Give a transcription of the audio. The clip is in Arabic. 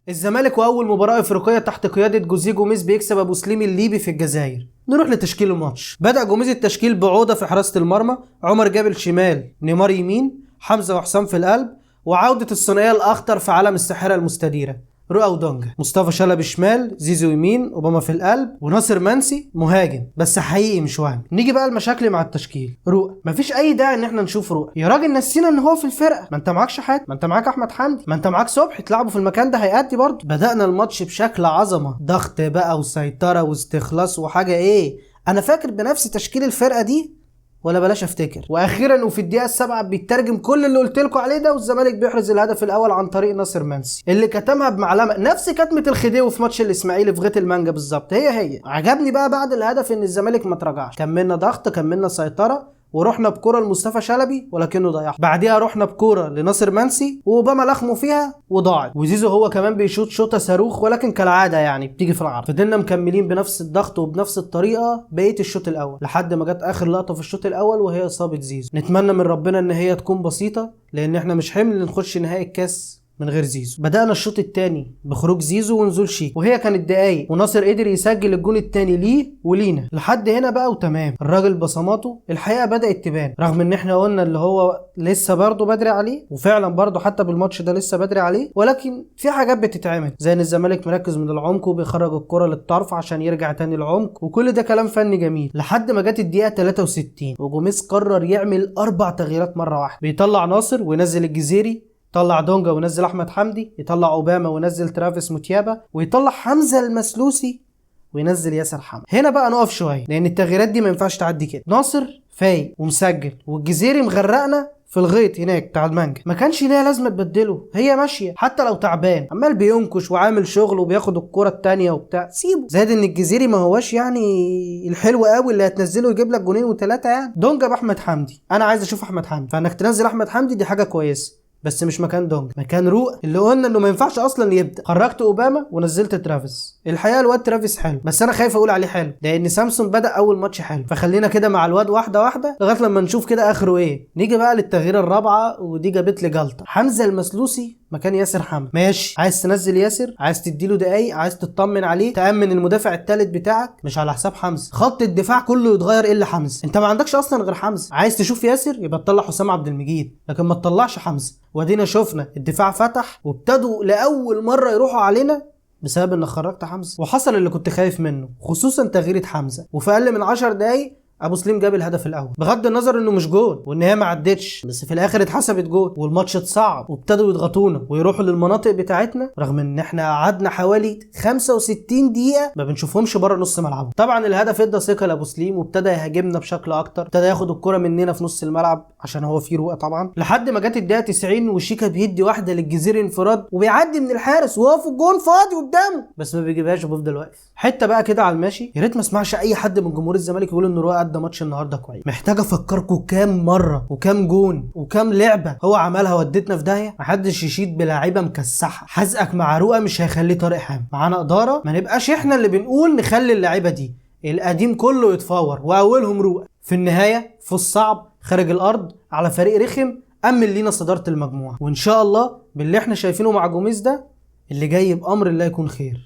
الزمالك واول مباراه افريقيه تحت قياده جوزيه جوميز بيكسب ابو سليم الليبي في الجزائر. نروح لتشكيل الماتش. بدأ جوميز التشكيل بعودة في حراسة المرمى، عمر جابر شمال، نيمار يمين، حمزة وحسام في القلب، وعودة الثنائية الأخطر في عالم الساحرة المستديرة رؤى ودونجا. مصطفى شلبي شمال، زيزو يمين، اوباما في القلب، وناصر منسي مهاجم بس حقيقي مش وهمي. نيجي بقى المشاكل مع التشكيل. رؤى مفيش اي داعي ان احنا نشوف رؤى، يا راجل نسينا ان هو في الفرقه. ما انت معاكش حاجه، ما انت معاك احمد حمدي، ما انت معاك صبحي تلعبه في المكان ده هيأدي برضه. بدأنا الماتش بشكل عظمه، ضغط بقى وسيطره واستخلاص وحاجه ايه. انا فاكر بنفس تشكيل الفرقه دي ولا بلاش افتكر. واخيرا وفي الدقيقه السابعه بيترجم كل اللي قلت لكم عليه ده، والزمالك بيحرز الهدف الاول عن طريق ناصر منسي اللي كتمها بمعلمه نفس كتمه الخديوي في ماتش الاسماعيلي في غيط المانجا بالظبط. هي عجبني بقى بعد الهدف ان الزمالك ما تراجعش، كملنا ضغط، كملنا سيطره، ورحنا بكرة لمصطفى شلبي ولكنه ضيعها. بعديها رحنا بكرة لناصر منسي واوباما لخمه فيها وضاعت، وزيزو هو كمان بيشوط شوطه صاروخ ولكن كالعاده يعني بتيجي في العرض. فضلنا مكملين بنفس الضغط وبنفس الطريقه بقيه الشوط الاول لحد ما جت اخر لقطه في الشوط الاول وهي اصابه زيزو. نتمنى من ربنا ان هي تكون بسيطه لان احنا مش حمل نخش نهائي الكاس من غير زيزو. بدأنا الشوط الثاني بخروج زيزو ونزول شيك، وهي كانت دقايق وناصر قدر يسجل الجون الثاني ليه ولينا. لحد هنا بقى وتمام. الراجل بصماته الحقيقه بدأت تبان، رغم ان احنا قلنا اللي هو لسه برضه بدري عليه، وفعلا برضه حتى بالماتش ده لسه بدري عليه، ولكن في حاجات بتتعمل زي ان الزمالك مركز من العمق وبيخرج الكرة للطرف عشان يرجع تاني العمق، وكل ده كلام فني جميل. لحد ما جت الدقيقه 63 وجوميز قرر يعمل 4 تغييرات مره واحده. بيطلع ناصر وينزل الجزيري، يطلع دونجا وينزل احمد حمدي، يطلع اوباما وينزل ترافيس موتيابا، ويطلع حمزه المسلوسي وينزل ياسر حمد. هنا بقى نقف شويه لان التغييرات دي ما ينفعش تعدي كده. ناصر فايق ومسجل والجزيري مغرقنا في الغيط هناك بتاع المانجا، ما كانش ليها لازمه تبدله، هي ماشيه حتى لو تعبان عمال بينكش وعامل شغل وبياخد الكره الثانيه وبتاع، سيبه. زائد ان الجزيري ما هواش يعني الحلو قوي اللي هتنزله يجيب لك جونين وثلاثه يعني. دونجا باحمد حمدي، انا عايز اشوف احمد حمدي، فانك تنزل احمد حمدي دي حاجه كويسه بس مش مكان دونج، مكان رؤى اللي قلنا انه ما ينفعش اصلا يبدا. خرجت اوباما ونزلت ترافيس. الحقيقه الواد ترافيس حلو بس انا خايف اقول عليه حلو لان سامسون بدا اول ماتش حلو، فخلينا كده مع الواد واحده واحده لغايه لما نشوف كده اخره ايه. نيجي بقى للتغييره الرابعه ودي جابت لي جلطه. حمزه المسلوسي مكان ياسر حمد. ماشي، عايز تنزل ياسر، عايز تديله دقايق، عايز تطمن عليه، تامن المدافع الثالث بتاعك مش على حساب حمزه. خط الدفاع كله يتغير الا حمزه، انت ما عندكش اصلا غير حمزه. عايز تشوف ياسر يبقى تطلع حسام عبد المجيد لكن ما تطلعش حمزه. وادينا شفنا الدفاع فتح وابتدوا لاول مره يروحوا علينا بسبب ان خرجت حمزه، وحصل اللي كنت خايف منه خصوصا تغيير حمزه. وفي اقل من 10 دقايق ابو سليم جاب الهدف الاول، بغض النظر انه مش جول وان هي ما عدتش بس في الاخر اتحسبت جول، والماتش اتصعب وابتدوا يضغطونا ويروحوا للمناطق بتاعتنا رغم ان احنا قعدنا حوالي 65 دقيقه ما بنشوفهمش بره نص ملعبهم. طبعا الهدف ادى ثقه لابو سليم وابتدى يهاجمنا بشكل اكتر، ابتدى ياخد الكره مننا في نص الملعب عشان هو فيه رؤى طبعا، لحد ما جت الدقيقه 90 وشيكا بيدي واحده للجزيري انفراد وبيعدي من الحارس وهو في الجون فاضي قدامه بس ما بيجيبهاش وبيفضل واقف. حته بقى كده على الماشي، يا ريت ما اسمعش اي حد من جمهور الزمالك يقول ان رؤى قد ماتش النهارده كويس. محتاج افكركم كام مره وكام جون وكام لعبه هو عملها ودتنا في داهيه. محدش يشيد بلاعيبه مكسحه. حزقك مع رؤى مش هيخليه طارق حامد. معانا اداره ما نبقاش احنا اللي بنقول نخلي اللعيبه دي، القديم كله يتفور واولهم رؤى. في النهايه في الصعب خارج الارض على فريق رخم امن لينا صداره المجموعه، وان شاء الله باللي احنا شايفينه مع جوميز ده اللي جاي بامر الله يكون خير.